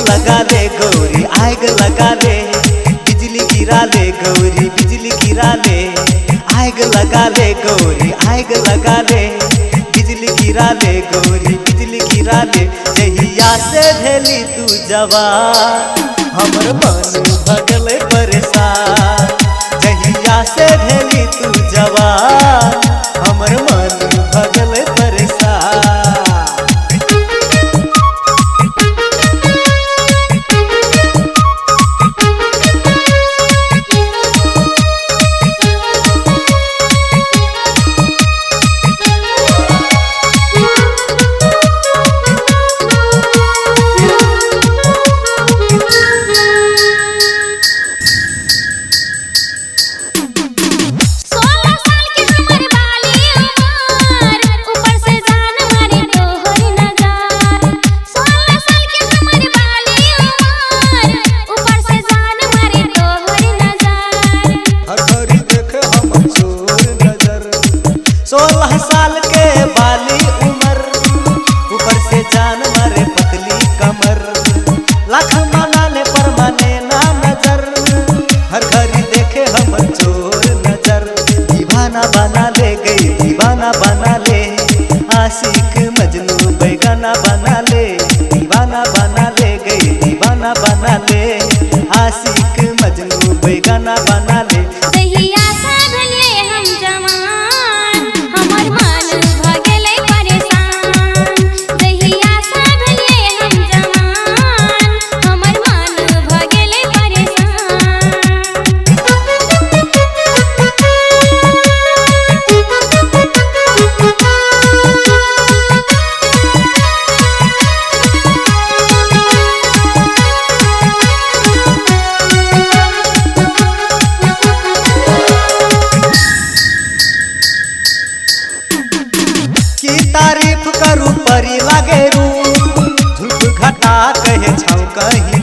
लगा ले गौरी आग लगा ले, बिजली गिरा ले गौरी बिजली गिरा ले, आग लगा ले गौरी आग लगा ले, बिजली गिरा ले गौरी बिजली गिरा ले। जहिया से भेली तू जवान हमर मन भगल परेशान, जहिया से भेली तू जवान हमर मन भगल परेशान। सोलह साल के बाली उमर, ऊपर से जान मारे पतली कमर, लाख माना ले पर माने ना नजर, हर घड़ी देखे हम चोर नजर। दीवाना बना ले गई दीवाना बना ले, आशिक मजनू बेगाना बना ले, दीवाना बना ले गई दीवाना बना ले, आशिक मजनू बेगाना बना ले। तारीफ करू परी लागे रू, झूठ घटा कहे छौ कहीं